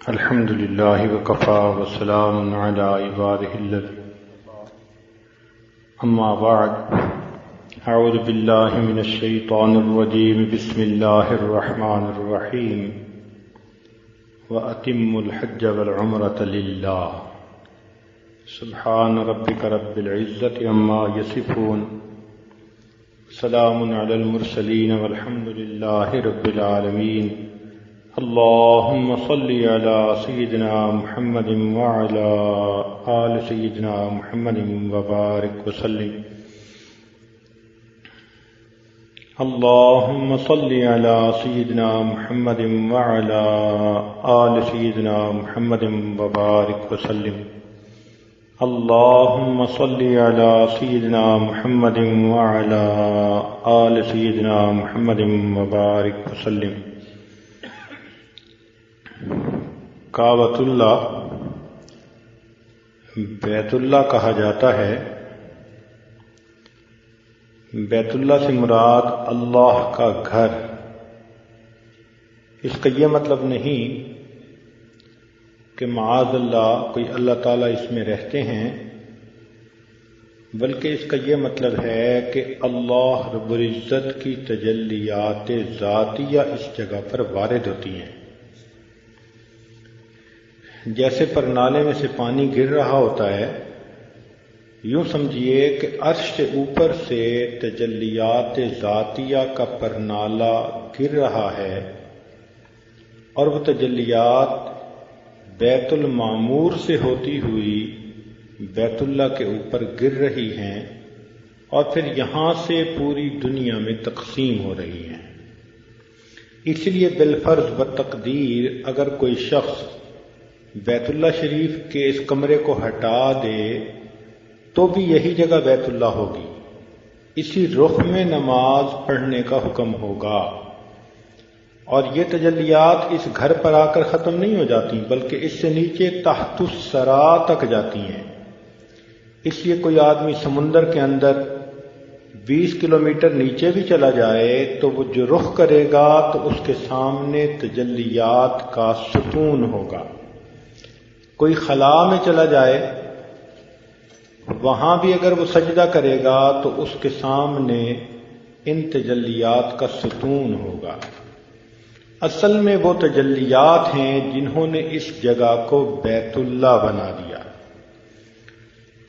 الحمد لله وكفى وسلام على عباده الذين أما بعد أعوذ بالله من الشيطان الرجيم بسم الله الرحمن الرحيم وأتموا الحج والعمرة لله سبحان ربك رب العزة عما يصفون سلام على المرسلين والحمد لله رب العالمين اللهم صل على سيدنا محمد وعلى آل سيدنا محمد وبارك وسلم اللهم صل على سيدنا محمد وعلى آل سيدنا محمد وبارك وسلم اللهم صل على سيدنا محمد وعلى آل سيدنا محمد وبارك وسلم کعبۃ اللہ بیت اللہ کہا جاتا ہے۔ بیت اللہ سے مراد اللہ کا گھر۔ اس کا یہ مطلب نہیں کہ معاذ اللہ کوئی اللہ تعالیٰ اس میں رہتے ہیں، بلکہ اس کا یہ مطلب ہے کہ اللہ رب العزت کی تجلیات ذاتیہ اس جگہ پر وارد ہوتی ہیں۔ جیسے پر نالے میں سے پانی گر رہا ہوتا ہے، یوں سمجھیے کہ عرش سے اوپر سے تجلیات ذاتیہ کا پرنالہ گر رہا ہے، اور وہ تجلیات بیت المعمور سے ہوتی ہوئی بیت اللہ کے اوپر گر رہی ہیں، اور پھر یہاں سے پوری دنیا میں تقسیم ہو رہی ہیں۔ اس لیے بالفرض و تقدیر اگر کوئی شخص بیت اللہ شریف کے اس کمرے کو ہٹا دے تو بھی یہی جگہ بیت اللہ ہوگی، اسی رخ میں نماز پڑھنے کا حکم ہوگا، اور یہ تجلیات اس گھر پر آ کر ختم نہیں ہو جاتی بلکہ اس سے نیچے تحت الثری تک جاتی ہیں۔ اس لیے کوئی آدمی سمندر کے اندر 20 کلومیٹر نیچے بھی چلا جائے تو وہ جو رخ کرے گا تو اس کے سامنے تجلیات کا ستون ہوگا۔ کوئی خلا میں چلا جائے، وہاں بھی اگر وہ سجدہ کرے گا تو اس کے سامنے ان تجلیات کا ستون ہوگا۔ اصل میں وہ تجلیات ہیں جنہوں نے اس جگہ کو بیت اللہ بنا دیا۔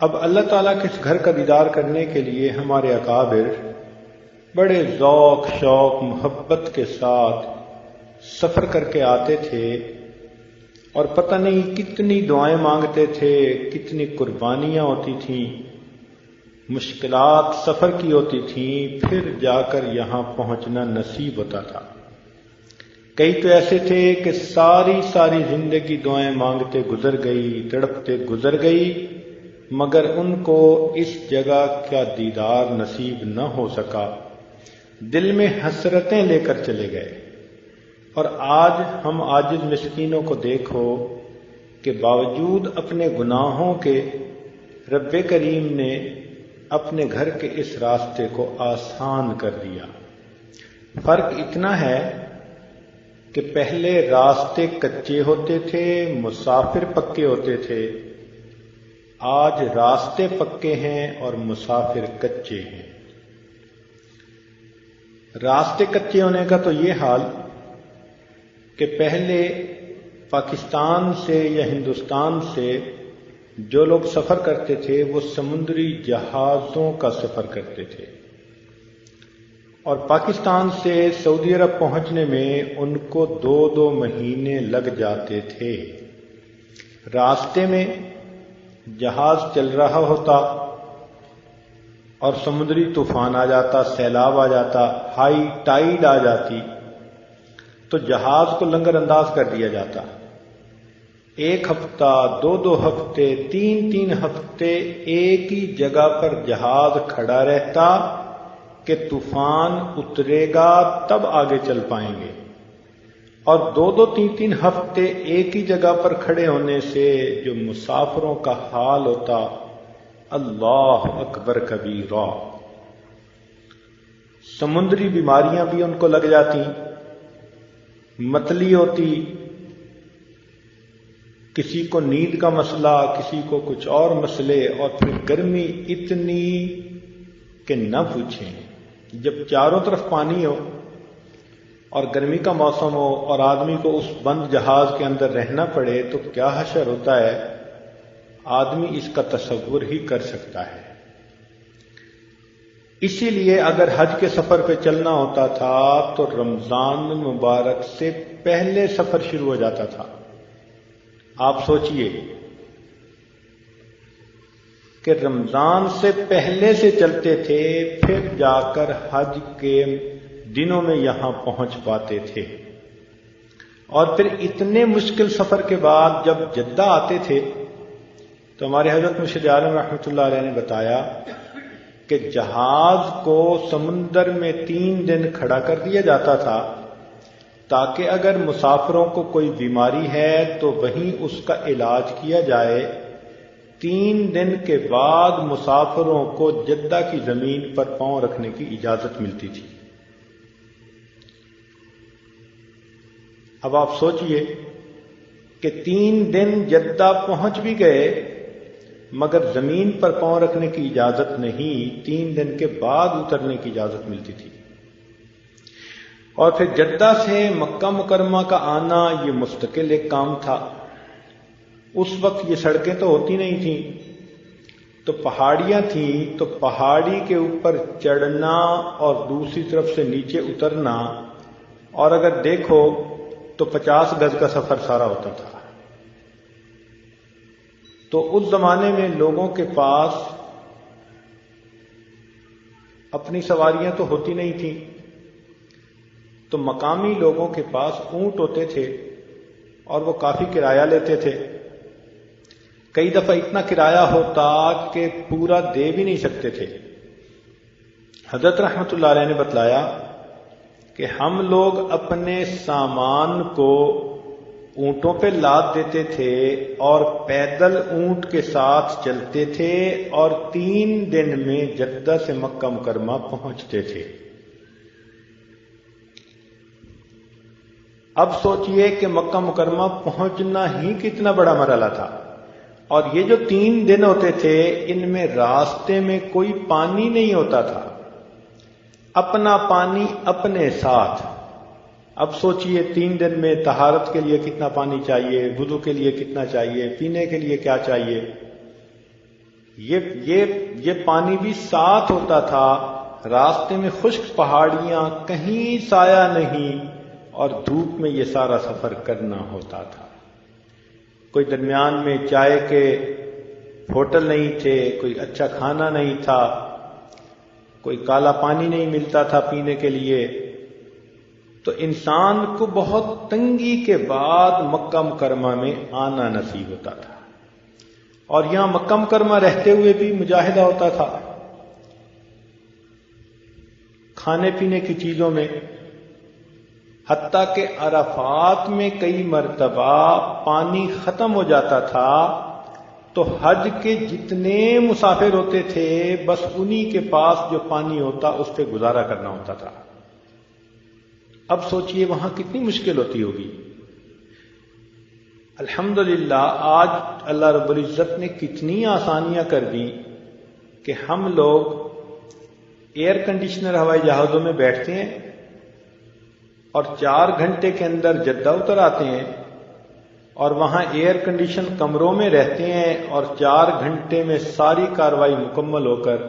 اب اللہ تعالیٰ کے اس گھر کا دیدار کرنے کے لیے ہمارے اکابر بڑے ذوق شوق محبت کے ساتھ سفر کر کے آتے تھے، اور پتہ نہیں کتنی دعائیں مانگتے تھے، کتنی قربانیاں ہوتی تھیں، مشکلات سفر کی ہوتی تھیں، پھر جا کر یہاں پہنچنا نصیب ہوتا تھا۔ کئی تو ایسے تھے کہ ساری زندگی دعائیں مانگتے گزر گئی، تڑپتے گزر گئی، مگر ان کو اس جگہ کا دیدار نصیب نہ ہو سکا، دل میں حسرتیں لے کر چلے گئے۔ اور آج ہم عاجز مسکینوں کو دیکھو کہ باوجود اپنے گناہوں کے رب کریم نے اپنے گھر کے اس راستے کو آسان کر دیا۔ فرق اتنا ہے کہ پہلے راستے کچے ہوتے تھے، مسافر پکے ہوتے تھے، آج راستے پکے ہیں اور مسافر کچے ہیں۔ راستے کچے ہونے کا تو یہ حال کہ پہلے پاکستان سے یا ہندوستان سے جو لوگ سفر کرتے تھے وہ سمندری جہازوں کا سفر کرتے تھے، اور پاکستان سے سعودی عرب پہنچنے میں ان کو 2 مہینے لگ جاتے تھے۔ راستے میں جہاز چل رہا ہوتا اور سمندری طوفان آ جاتا، سیلاب آ جاتا، ہائی ٹائیڈ آ جاتی تو جہاز کو لنگر انداز کر دیا جاتا۔ 1 ہفتہ، 2 ہفتے، 3 ہفتے ایک ہی جگہ پر جہاز کھڑا رہتا کہ طوفان اترے گا تب آگے چل پائیں گے، اور 2-3 ہفتے ایک ہی جگہ پر کھڑے ہونے سے جو مسافروں کا حال ہوتا، اللہ اکبر کبیرہ۔ سمندری بیماریاں بھی ان کو لگ جاتی، متلی ہوتی، کسی کو نیند کا مسئلہ، کسی کو کچھ اور مسئلے، اور پھر گرمی اتنی کہ نہ پوچھیں۔ جب چاروں طرف پانی ہو اور گرمی کا موسم ہو اور آدمی کو اس بند جہاز کے اندر رہنا پڑے تو کیا حشر ہوتا ہے، آدمی اس کا تصور ہی کر سکتا ہے۔ اسی لیے اگر حج کے سفر پہ چلنا ہوتا تھا تو رمضان مبارک سے پہلے سفر شروع ہو جاتا تھا۔ آپ سوچئے کہ رمضان سے پہلے سے چلتے تھے، پھر جا کر حج کے دنوں میں یہاں پہنچ پاتے تھے، اور پھر اتنے مشکل سفر کے بعد جب جدہ آتے تھے تو ہمارے حضرت مرشد عالم رحمۃ اللہ علیہ نے بتایا کہ جہاز کو سمندر میں 3 دن کھڑا کر دیا جاتا تھا تاکہ اگر مسافروں کو کوئی بیماری ہے تو وہیں اس کا علاج کیا جائے۔ 3 دن کے بعد مسافروں کو جدہ کی زمین پر پاؤں رکھنے کی اجازت ملتی تھی۔ اب آپ سوچئے کہ 3 دن جدہ پہنچ بھی گئے مگر زمین پر پاؤں رکھنے کی اجازت نہیں، 3 دن کے بعد اترنے کی اجازت ملتی تھی۔ اور پھر جدہ سے مکہ مکرمہ کا آنا یہ مستقل ایک کام تھا۔ اس وقت یہ سڑکیں تو ہوتی نہیں تھیں، تو پہاڑیاں تھیں، تو پہاڑی کے اوپر چڑھنا اور دوسری طرف سے نیچے اترنا، اور اگر دیکھو تو 50 گز کا سفر سارا ہوتا تھا۔ تو اس زمانے میں لوگوں کے پاس اپنی سواریاں تو ہوتی نہیں تھیں، تو مقامی لوگوں کے پاس اونٹ ہوتے تھے اور وہ کافی کرایہ لیتے تھے۔ کئی دفعہ اتنا کرایہ ہوتا کہ پورا دے بھی نہیں سکتے تھے۔ حضرت رحمت اللہ علیہ نے بتلایا کہ ہم لوگ اپنے سامان کو اونٹوں پہ لاد دیتے تھے اور پیدل اونٹ کے ساتھ چلتے تھے اور 3 دن میں جدہ سے مکہ مکرمہ پہنچتے تھے۔ اب سوچئے کہ مکہ مکرمہ پہنچنا ہی کتنا بڑا مرحلہ تھا، اور یہ جو 3 دن ہوتے تھے ان میں راستے میں کوئی پانی نہیں ہوتا تھا، اپنا پانی اپنے ساتھ۔ اب سوچئے 3 دن میں طہارت کے لیے کتنا پانی چاہیے، وضو کے لیے کتنا چاہیے، پینے کے لیے کیا چاہیے۔ یہ پانی بھی ساتھ ہوتا تھا، راستے میں خشک پہاڑیاں، کہیں سایہ نہیں، اور دھوپ میں یہ سارا سفر کرنا ہوتا تھا۔ کوئی درمیان میں چائے کے ہوٹل نہیں تھے، کوئی اچھا کھانا نہیں تھا، کوئی کالا پانی نہیں ملتا تھا پینے کے لیے، تو انسان کو بہت تنگی کے بعد مکہ مکرمہ میں آنا نصیب ہوتا تھا۔ اور یہاں مکہ مکرمہ رہتے ہوئے بھی مجاہدہ ہوتا تھا، کھانے پینے کی چیزوں میں، حتیٰ کہ عرفات میں کئی مرتبہ پانی ختم ہو جاتا تھا تو حج کے جتنے مسافر ہوتے تھے بس انہی کے پاس جو پانی ہوتا اس پہ گزارا کرنا ہوتا تھا۔ اب سوچئے وہاں کتنی مشکل ہوتی ہوگی۔ الحمدللہ آج اللہ رب العزت نے کتنی آسانیاں کر دی کہ ہم لوگ ایئر کنڈیشنر ہوائی جہازوں میں بیٹھتے ہیں اور 4 گھنٹے کے اندر جدہ اتر آتے ہیں، اور وہاں ایئر کنڈیشن کمروں میں رہتے ہیں، اور 4 گھنٹے میں ساری کارروائی مکمل ہو کر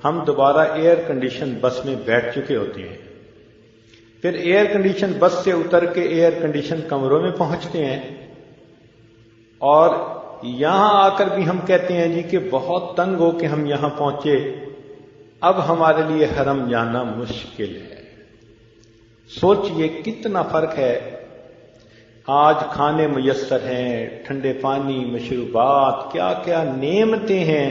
ہم دوبارہ ایئر کنڈیشن بس میں بیٹھ چکے ہوتے ہیں۔ پھر ایئر کنڈیشن بس سے اتر کے ایئر کنڈیشن کمروں میں پہنچتے ہیں، اور یہاں آ کر بھی ہم کہتے ہیں جی کہ بہت تنگ ہو کہ ہم یہاں پہنچے، اب ہمارے لیے حرم جانا مشکل ہے۔ سوچئے کتنا فرق ہے۔ آج کھانے میسر ہیں، ٹھنڈے پانی، مشروبات، کیا کیا نعمتیں ہیں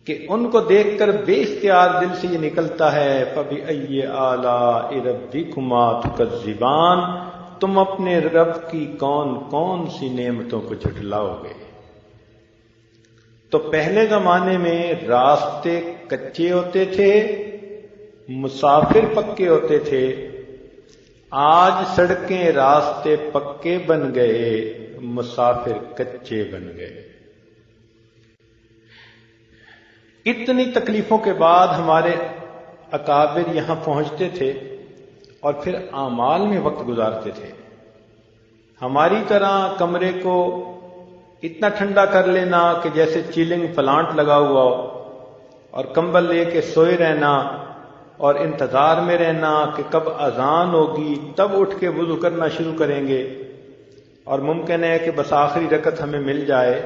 کہ ان کو دیکھ کر بے اختیار دل سے یہ نکلتا ہے فَبِأَيِّ آلَاءِ رَبِّكُمَا تُكَذِّبَانِ، تم اپنے رب کی کون کون سی نعمتوں کو جھٹلاؤ گے۔ تو پہلے زمانے میں راستے کچے ہوتے تھے، مسافر پکے ہوتے تھے، آج سڑکیں راستے پکے بن گئے، مسافر کچے بن گئے۔ اتنی تکلیفوں کے بعد ہمارے اکابر یہاں پہنچتے تھے اور پھر اعمال میں وقت گزارتے تھے۔ ہماری طرح کمرے کو اتنا ٹھنڈا کر لینا کہ جیسے چیلنگ پلانٹ لگا ہوا ہو، اور کمبل لے کے سوئے رہنا اور انتظار میں رہنا کہ کب اذان ہوگی تب اٹھ کے وضو کرنا شروع کریں گے، اور ممکن ہے کہ بس آخری رکعت ہمیں مل جائے،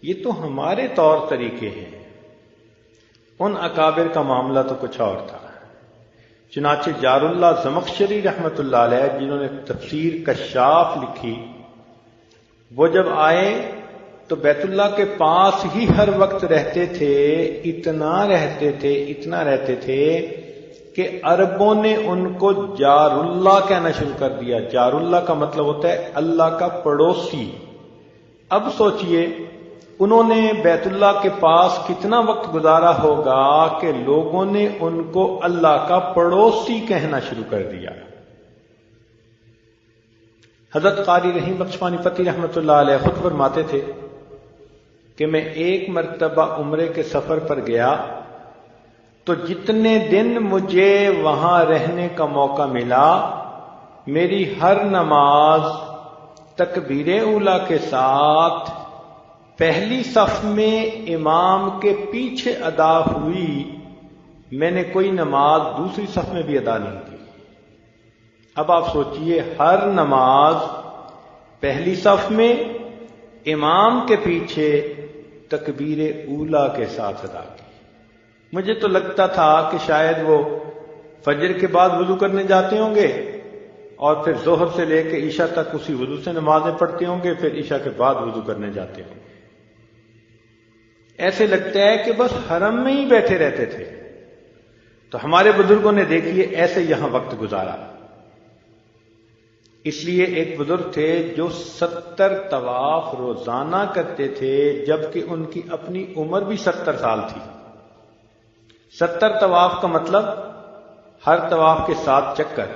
یہ تو ہمارے طور طریقے ہیں۔ ان اکابر کا معاملہ تو کچھ اور تھا۔ چنانچہ جار اللہ زمخشری رحمۃ اللہ علیہ، جنہوں نے تفسیر کشاف لکھی، وہ جب آئے تو بیت اللہ کے پاس ہی ہر وقت رہتے تھے، اتنا رہتے تھے کہ عربوں نے ان کو جار اللہ کہنا شروع کر دیا۔ جار اللہ کا مطلب ہوتا ہے اللہ کا پڑوسی۔ اب سوچئے انہوں نے بیت اللہ کے پاس کتنا وقت گزارا ہوگا کہ لوگوں نے ان کو اللہ کا پڑوسی کہنا شروع کر دیا۔ حضرت قاری رحیم بخش پانی پتی رحمۃ اللہ علیہ خود فرماتے تھے کہ میں ایک مرتبہ عمرے کے سفر پر گیا تو جتنے دن مجھے وہاں رہنے کا موقع ملا، میری ہر نماز تکبیر اولیٰ کے ساتھ پہلی صف میں امام کے پیچھے ادا ہوئی، میں نے کوئی نماز دوسری صف میں بھی ادا نہیں کی۔ اب آپ سوچئے، ہر نماز پہلی صف میں امام کے پیچھے تکبیر اولیٰ کے ساتھ ادا کی۔ مجھے تو لگتا تھا کہ شاید وہ فجر کے بعد وضو کرنے جاتے ہوں گے اور پھر ظہر سے لے کے عشاء تک اسی وضو سے نمازیں پڑھتے ہوں گے، پھر عشاء کے بعد وضو کرنے جاتے ہوں گے۔ ایسے لگتا ہے کہ بس حرم میں ہی بیٹھے رہتے تھے۔ تو ہمارے بزرگوں نے دیکھیے ایسے یہاں وقت گزارا۔ اس لیے ایک بزرگ تھے جو 70 طواف روزانہ کرتے تھے، جبکہ ان کی اپنی عمر بھی 70 سال تھی۔ 70 طواف کا مطلب ہر طواف کے 7 چکر،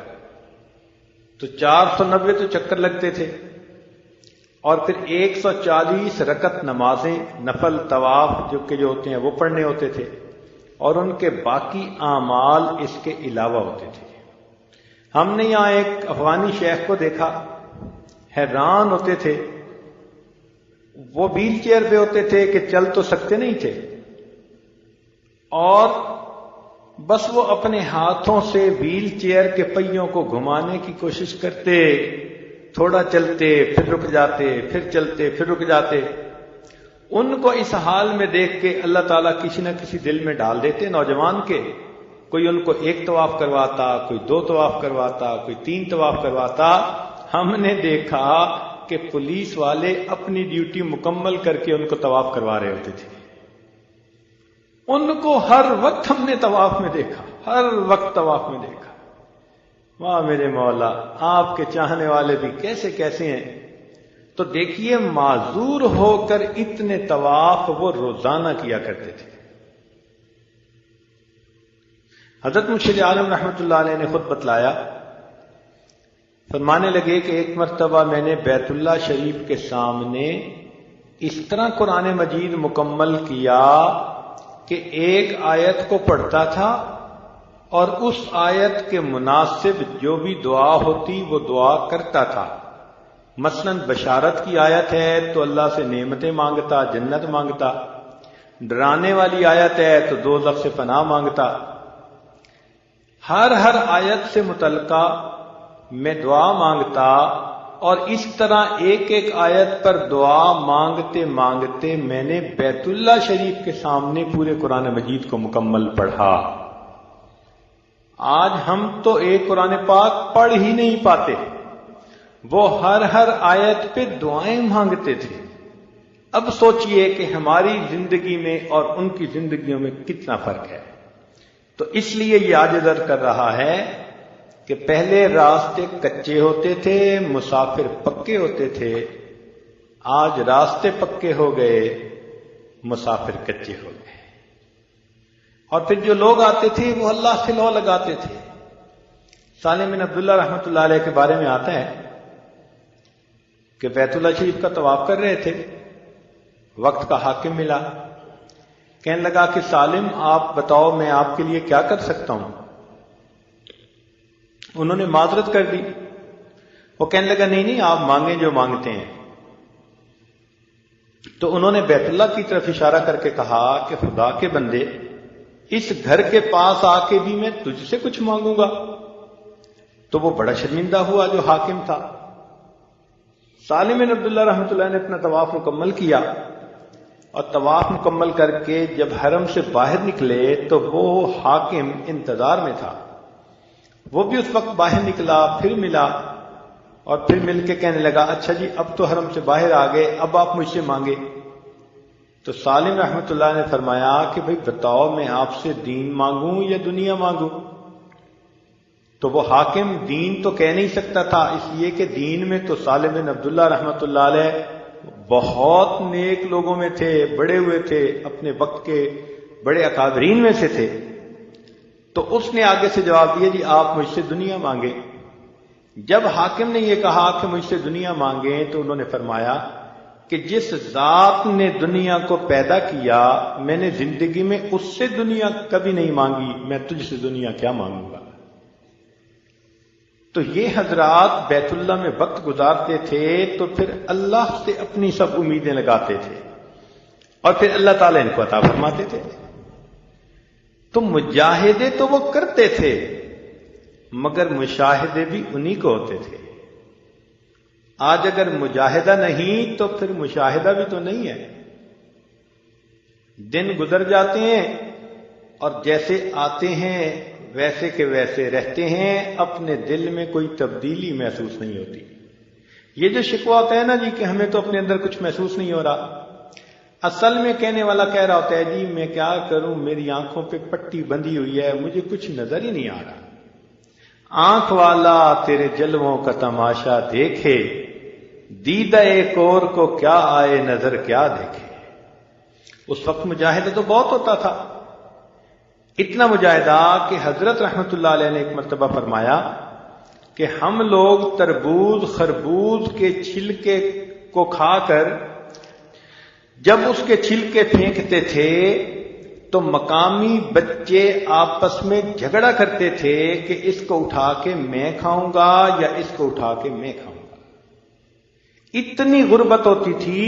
تو 490 تو چکر لگتے تھے، اور پھر 140 رکعت نمازیں نفل طواف جو ہوتے ہیں وہ پڑھنے ہوتے تھے، اور ان کے باقی اعمال اس کے علاوہ ہوتے تھے۔ ہم نے یہاں ایک افغانی شیخ کو دیکھا، حیران ہوتے تھے، وہ ویل چیئر پہ ہوتے تھے کہ چل تو سکتے نہیں تھے، اور بس وہ اپنے ہاتھوں سے ویل چیئر کے پہیوں کو گھمانے کی کوشش کرتے، تھوڑا چلتے پھر رک جاتے، پھر چلتے پھر رک جاتے۔ ان کو اس حال میں دیکھ کے اللہ تعالیٰ کسی نہ کسی دل میں ڈال دیتے نوجوان کے، کوئی ان کو 1 طواف کرواتا، کوئی 2 طواف کرواتا، کوئی 3 طواف کرواتا۔ ہم نے دیکھا کہ پولیس والے اپنی ڈیوٹی مکمل کر کے ان کو طواف کروا رہے ہوتے تھے۔ ان کو ہر وقت ہم نے طواف میں دیکھا، ہر وقت طواف میں دیکھا۔ واہ میرے مولا، آپ کے چاہنے والے بھی کیسے کیسے ہیں۔ تو دیکھیے، معذور ہو کر اتنے طواف وہ روزانہ کیا کرتے تھے۔ حضرت مرشد عالم رحمۃ اللہ علیہ نے خود بتلایا، فرمانے لگے کہ ایک مرتبہ میں نے بیت اللہ شریف کے سامنے اس طرح قرآن مجید مکمل کیا کہ ایک آیت کو پڑھتا تھا اور اس آیت کے مناسب جو بھی دعا ہوتی وہ دعا کرتا تھا۔ مثلا بشارت کی آیت ہے تو اللہ سے نعمتیں مانگتا، جنت مانگتا، ڈرانے والی آیت ہے تو دوزخ سے پناہ مانگتا۔ ہر آیت سے متعلقہ میں دعا مانگتا، اور اس طرح ایک ایک آیت پر دعا مانگتے مانگتے میں نے بیت اللہ شریف کے سامنے پورے قرآن مجید کو مکمل پڑھا۔ آج ہم تو ایک قرآن پاک پڑھ ہی نہیں پاتے، وہ ہر آیت پہ دعائیں مانگتے تھے۔ اب سوچئے کہ ہماری زندگی میں اور ان کی زندگیوں میں کتنا فرق ہے۔ تو اس لیے یہ عاجز کر رہا ہے کہ پہلے راستے کچے ہوتے تھے، مسافر پکے ہوتے تھے، آج راستے پکے ہو گئے، مسافر کچے ہو گئے۔ اور پھر جو لوگ آتے تھے وہ اللہ سے لو لگاتے تھے، سالم بن عبداللہ رحمۃ اللہ علیہ کے بارے میں آتا ہے کہ بیت اللہ شریف کا طواف کر رہے تھے، وقت کا حاکم ملا، کہنے لگا کہ سالم آپ بتاؤ میں آپ کے لیے کیا کر سکتا ہوں؟ انہوں نے معذرت کر دی، وہ کہنے لگا نہیں آپ مانگیں جو مانگتے ہیں۔ تو انہوں نے بیت اللہ کی طرف اشارہ کر کے کہا کہ خدا کے بندے، اس گھر کے پاس آ کے بھی میں تجھ سے کچھ مانگوں گا؟ تو وہ بڑا شرمندہ ہوا جو حاکم تھا۔ سالم بن عبداللہ رحمۃ اللہ نے اپنا طواف مکمل کیا، اور طواف مکمل کر کے جب حرم سے باہر نکلے تو وہ حاکم انتظار میں تھا، وہ بھی اس وقت باہر نکلا، پھر ملا، اور پھر مل کے کہنے لگا اچھا جی اب تو حرم سے باہر آ گئے، اب آپ مجھ سے مانگے۔ تو سالم رحمۃ اللہ نے فرمایا کہ بھئی بتاؤ میں آپ سے دین مانگوں یا دنیا مانگوں؟ تو وہ حاکم دین تو کہہ نہیں سکتا تھا، اس لیے کہ دین میں تو سالم بن عبداللہ رحمۃ اللہ علیہ بہت نیک لوگوں میں تھے، بڑے ہوئے تھے، اپنے وقت کے بڑے اکابرین میں سے تھے۔ تو اس نے آگے سے جواب دیا جی آپ مجھ سے دنیا مانگے۔ جب حاکم نے یہ کہا کہ مجھ سے دنیا مانگیں تو انہوں نے فرمایا کہ جس ذات نے دنیا کو پیدا کیا میں نے زندگی میں اس سے دنیا کبھی نہیں مانگی، میں تجھ سے دنیا کیا مانگوں گا؟ تو یہ حضرات بیت اللہ میں وقت گزارتے تھے تو پھر اللہ سے اپنی سب امیدیں لگاتے تھے، اور پھر اللہ تعالیٰ ان کو عطا فرماتے تھے۔ تو مجاہدے تو وہ کرتے تھے، مگر مشاہدے بھی انہی کو ہوتے تھے۔ آج اگر مجاہدہ نہیں تو پھر مشاہدہ بھی تو نہیں ہے۔ دن گزر جاتے ہیں اور جیسے آتے ہیں ویسے کے ویسے رہتے ہیں، اپنے دل میں کوئی تبدیلی محسوس نہیں ہوتی۔ یہ جو شکوہ ہوتا ہے نا جی کہ ہمیں تو اپنے اندر کچھ محسوس نہیں ہو رہا، اصل میں کہنے والا کہہ رہا ہوتا ہے جی میں کیا کروں، میری آنکھوں پہ پٹی بندھی ہوئی ہے، مجھے کچھ نظر ہی نہیں آ رہا۔ آنکھ والا تیرے جلووں کا تماشا دیکھے، دیدہ ایک اور کو کیا آئے نظر کیا دیکھے۔ اس وقت مجاہدہ تو بہت ہوتا تھا، اتنا مجاہدہ کہ حضرت رحمت اللہ علیہ نے ایک مرتبہ فرمایا کہ ہم لوگ تربوز خربوز کے چھلکے کو کھا کر جب اس کے چھلکے پھینکتے تھے تو مقامی بچے آپس میں جھگڑا کرتے تھے کہ اس کو اٹھا کے میں کھاؤں گا یا اس کو اٹھا کے میں کھاؤں گا۔ اتنی غربت ہوتی تھی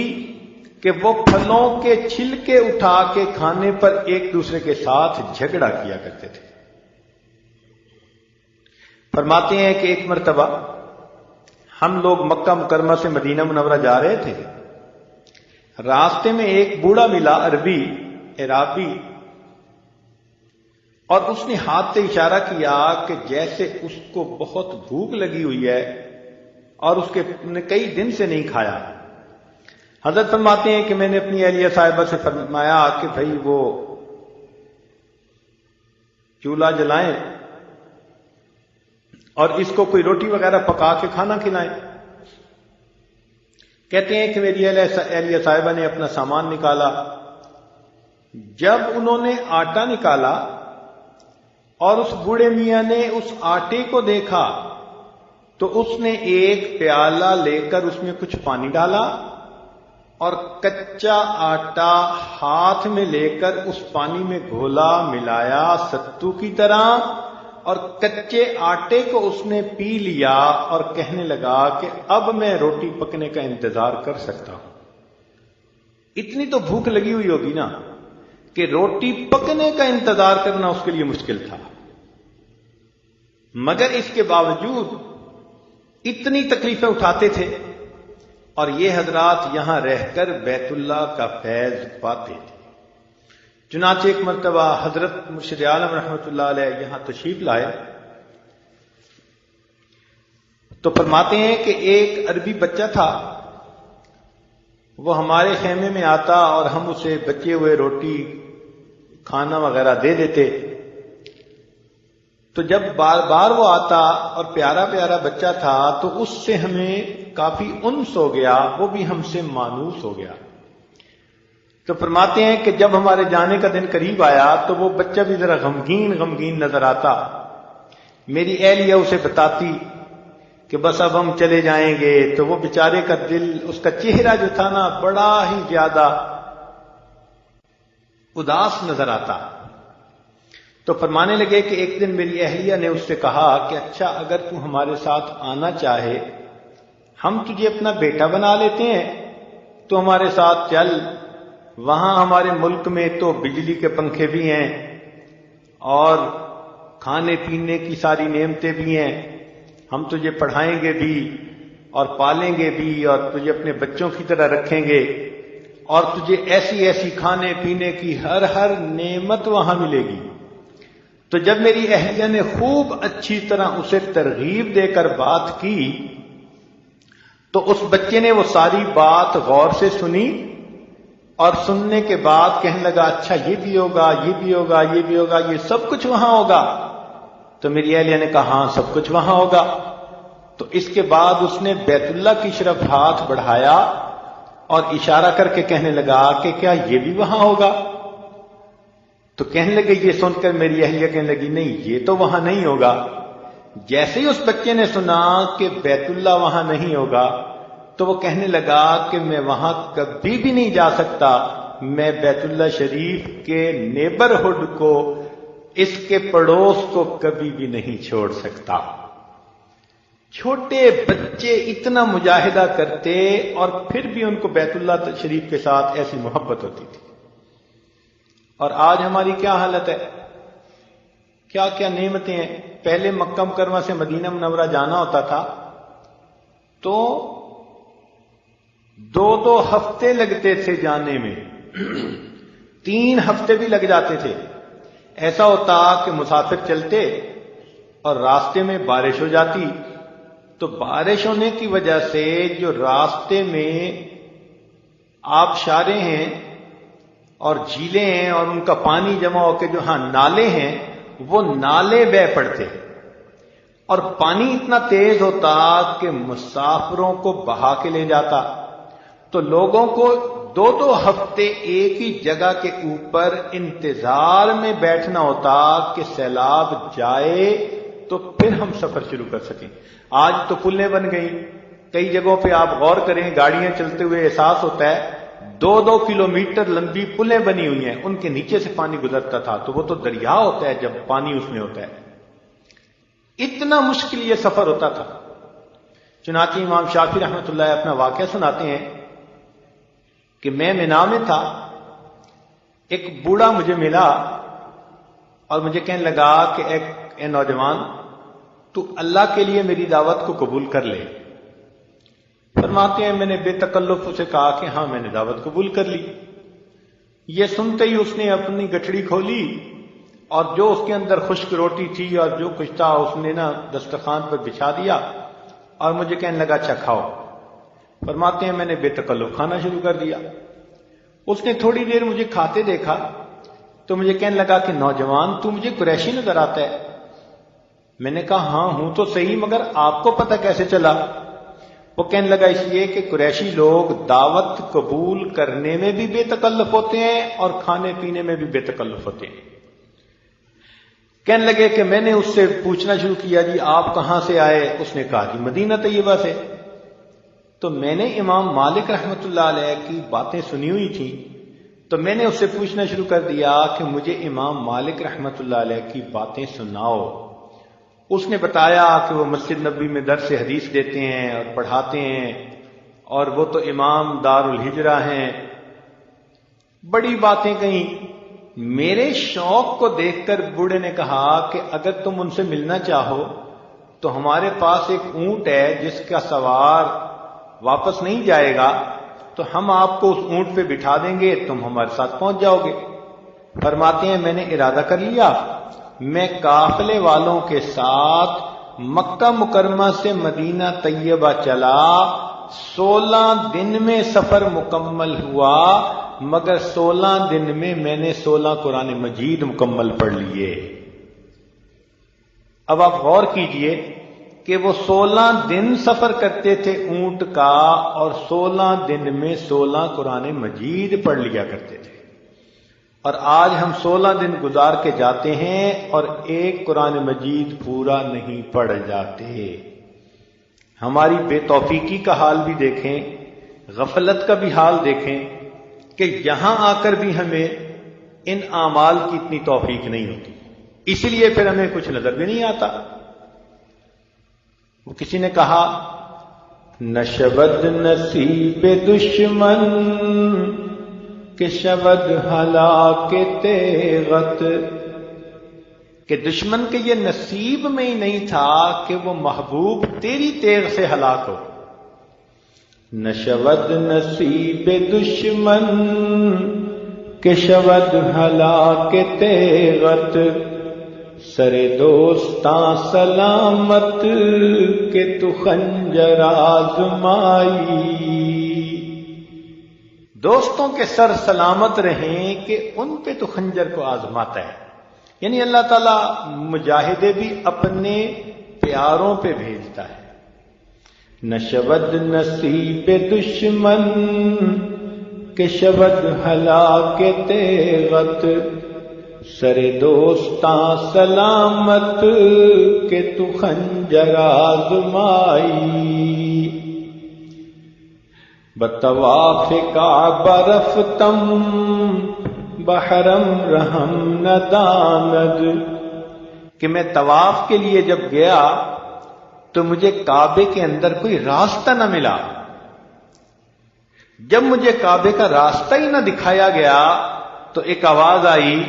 کہ وہ پھلوں کے چھلکے اٹھا کے کھانے پر ایک دوسرے کے ساتھ جھگڑا کیا کرتے تھے۔ فرماتے ہیں کہ ایک مرتبہ ہم لوگ مکہ مکرمہ سے مدینہ منورہ جا رہے تھے، راستے میں ایک بوڑھا ملا عرابی، اور اس نے ہاتھ سے اشارہ کیا کہ جیسے اس کو بہت بھوک لگی ہوئی ہے اور اس کے نے کئی دن سے نہیں کھایا۔ حضرت فرماتے ہیں کہ میں نے اپنی اہلیہ صاحبہ سے فرمایا کہ بھائی وہ چولہا جلائیں اور اس کو کوئی روٹی وغیرہ پکا کے کھانا کھلائیں۔ کہتے ہیں کہ میری اہلیہ صاحبہ نے اپنا سامان نکالا، جب انہوں نے آٹا نکالا اور اس بوڑھے میاں نے اس آٹے کو دیکھا تو اس نے ایک پیالہ لے کر اس میں کچھ پانی ڈالا اور کچا آٹا ہاتھ میں لے کر اس پانی میں گھولا ملایا ستو کی طرح، اور کچے آٹے کو اس نے پی لیا اور کہنے لگا کہ اب میں روٹی پکنے کا انتظار کر سکتا ہوں۔ اتنی تو بھوک لگی ہوئی ہوگی نا کہ روٹی پکنے کا انتظار کرنا اس کے لیے مشکل تھا، مگر اس کے باوجود اتنی تکلیفیں اٹھاتے تھے، اور یہ حضرات یہاں رہ کر بیت اللہ کا فیض پاتے تھے۔ چنانچہ ایک مرتبہ حضرت مرشد عالم رحمۃ اللہ علیہ یہاں تشریف لائے تو فرماتے ہیں کہ ایک عربی بچہ تھا، وہ ہمارے خیمے میں آتا اور ہم اسے بچے ہوئے روٹی کھانا وغیرہ دے دیتے، تو جب بار بار وہ آتا اور پیارا پیارا بچہ تھا تو اس سے ہمیں کافی انس ہو گیا، وہ بھی ہم سے مانوس ہو گیا۔ تو فرماتے ہیں کہ جب ہمارے جانے کا دن قریب آیا تو وہ بچہ بھی ذرا غمگین نظر آتا، میری اہلیہ اسے بتاتی کہ بس اب ہم چلے جائیں گے، تو وہ بیچارے کا دل، اس کا چہرہ جو تھا نا بڑا ہی زیادہ اداس نظر آتا۔ تو فرمانے لگے کہ ایک دن میری اہلیہ نے اس سے کہا کہ اچھا اگر تو ہمارے ساتھ آنا چاہے، ہم تجھے اپنا بیٹا بنا لیتے ہیں، تو ہمارے ساتھ چل، وہاں ہمارے ملک میں تو بجلی کے پنکھے بھی ہیں اور کھانے پینے کی ساری نعمتیں بھی ہیں، ہم تجھے پڑھائیں گے بھی اور پالیں گے بھی اور تجھے اپنے بچوں کی طرح رکھیں گے، اور تجھے ایسی ایسی کھانے پینے کی ہر نعمت وہاں ملے گی۔ تو جب میری اہلیہ نے خوب اچھی طرح اسے ترغیب دے کر بات کی، تو اس بچے نے وہ ساری بات غور سے سنی، اور سننے کے بعد کہنے لگا اچھا یہ بھی ہوگا، یہ بھی ہوگا، یہ بھی ہوگا، یہ سب کچھ وہاں ہوگا۔ تو میری اہلیہ نے کہا ہاں سب کچھ وہاں ہوگا۔ تو اس کے بعد اس نے بیت اللہ کی طرف ہاتھ بڑھایا اور اشارہ کر کے کہنے لگا کہ کیا یہ بھی وہاں ہوگا؟ تو کہنے لگے، یہ سن کر میری اہلیہ کہنے لگی نہیں یہ تو وہاں نہیں ہوگا۔ جیسے ہی اس بچے نے سنا کہ بیت اللہ وہاں نہیں ہوگا، تو وہ کہنے لگا کہ میں وہاں کبھی بھی نہیں جا سکتا، میں بیت اللہ شریف کے نیبرہڈ کو، اس کے پڑوس کو کبھی بھی نہیں چھوڑ سکتا۔ چھوٹے بچے اتنا مجاہدہ کرتے اور پھر بھی ان کو بیت اللہ شریف کے ساتھ ایسی محبت ہوتی تھی۔ اور آج ہماری کیا حالت ہے، کیا کیا نعمتیں ہیں۔ پہلے مکہ مکرمہ سے مدینہ منورہ جانا ہوتا تھا تو 2 ہفتے لگتے تھے جانے میں، 3 ہفتے بھی لگ جاتے تھے۔ ایسا ہوتا کہ مسافر چلتے اور راستے میں بارش ہو جاتی، تو بارش ہونے کی وجہ سے جو راستے میں آبشاریں ہیں اور جھیلیں ہیں اور ان کا پانی جمع ہو کے جو نالے ہیں، وہ نالے بہہ پڑتے اور پانی اتنا تیز ہوتا کہ مسافروں کو بہا کے لے جاتا۔ تو لوگوں کو 2 ہفتے ایک ہی جگہ کے اوپر انتظار میں بیٹھنا ہوتا کہ سیلاب جائے تو پھر ہم سفر شروع کر سکیں۔ آج تو پلیں بن گئی، کئی جگہوں پہ آپ غور کریں، گاڑیاں چلتے ہوئے احساس ہوتا ہے 2 کلومیٹر لمبی پلیں بنی ہوئی ہیں، ان کے نیچے سے پانی گزرتا تھا، تو وہ تو دریا ہوتا ہے جب پانی اس میں ہوتا ہے۔ اتنا مشکل یہ سفر ہوتا تھا۔ چنانچہ امام شافعی رحمۃ اللہ اپنا واقعہ سناتے ہیں کہ میں مینا میں تھا، ایک بوڑھا مجھے ملا اور مجھے کہنے لگا کہ اے نوجوان، تو اللہ کے لیے میری دعوت کو قبول کر لے۔ فرماتے ہیں میں نے بے تکلف اسے کہا کہ ہاں میں نے دعوت قبول کر لی۔ یہ سنتے ہی اس نے اپنی گٹھڑی کھولی اور جو اس کے اندر خشک روٹی تھی اور جو کچھ تھا اس نے دسترخوان پر بچھا دیا اور مجھے کہنے لگا اچھا کھاؤ۔ فرماتے ہیں میں نے بے تکلف کھانا شروع کر دیا۔ اس نے تھوڑی دیر مجھے کھاتے دیکھا تو مجھے کہنے لگا کہ نوجوان تو مجھے قریشی نظر آتا ہے۔ میں نے کہا ہاں ہوں تو صحیح، مگر آپ کو پتہ کیسے چلا؟ وہ کہنے لگا اس لیے کہ قریشی لوگ دعوت قبول کرنے میں بھی بے تکلف ہوتے ہیں اور کھانے پینے میں بھی بے تکلف ہوتے ہیں۔ کہنے لگے کہ میں نے اس سے پوچھنا شروع کیا جی آپ کہاں سے آئے؟ اس نے کہا جی مدینہ طیبہ سے۔ تو میں نے امام مالک رحمۃ اللہ علیہ کی باتیں سنی ہوئی تھیں، تو میں نے اس سے پوچھنا شروع کر دیا کہ مجھے امام مالک رحمۃ اللہ علیہ کی باتیں سناؤ۔ اس نے بتایا کہ وہ مسجد نبوی میں درس حدیث دیتے ہیں اور پڑھاتے ہیں اور وہ تو امام دار الہجرہ ہیں، بڑی باتیں کہیں۔ میرے شوق کو دیکھ کر بوڑھے نے کہا کہ اگر تم ان سے ملنا چاہو تو ہمارے پاس ایک اونٹ ہے جس کا سوار واپس نہیں جائے گا، تو ہم آپ کو اس اونٹ پہ بٹھا دیں گے، تم ہمارے ساتھ پہنچ جاؤ گے۔ فرماتے ہیں میں نے ارادہ کر لیا، میں قافلے والوں کے ساتھ مکہ مکرمہ سے مدینہ طیبہ چلا، 16 دن میں سفر مکمل ہوا، مگر 16 دن میں نے 16 قرآن مجید مکمل پڑھ لیے۔ اب آپ غور کیجئے کہ وہ 16 دن سفر کرتے تھے اونٹ کا اور 16 دن میں 16 قرآن مجید پڑھ لیا کرتے تھے۔ اور آج ہم 16 دن گزار کے جاتے ہیں اور ایک قرآن مجید پورا نہیں پڑھ جاتے۔ ہماری بے توفیقی کا حال بھی دیکھیں، غفلت کا بھی حال دیکھیں کہ یہاں آ کر بھی ہمیں ان اعمال کی اتنی توفیق نہیں ہوتی، اسی لیے پھر ہمیں کچھ نظر بھی نہیں آتا۔ وہ کسی نے کہا نشود نصیب دشمن کہ شود ہلاک تیغت، کہ دشمن کے یہ نصیب میں ہی نہیں تھا کہ وہ محبوب تیری تیغ سے ہلاک ہو۔ نشود نصیب دشمن کہ شود ہلاک تیغت، سر دوستاں سلامت کہ تو خنجر آزمائی۔ دوستوں کے سر سلامت رہیں کہ ان پہ تو خنجر کو آزماتا ہے، یعنی اللہ تعالیٰ مجاہدے بھی اپنے پیاروں پہ بھیجتا ہے۔ نشود نصیب دشمن کہ شود ہلاک تیغت، سر دوستاں سلامت کہ تو خنجر آزمائی۔ بطواف کعبہ رفتم بحرم رحم نداند، کہ میں طواف کے لیے جب گیا تو مجھے کعبے کے اندر کوئی راستہ نہ ملا۔ جب مجھے کعبے کا راستہ ہی نہ دکھایا گیا تو ایک آواز آئی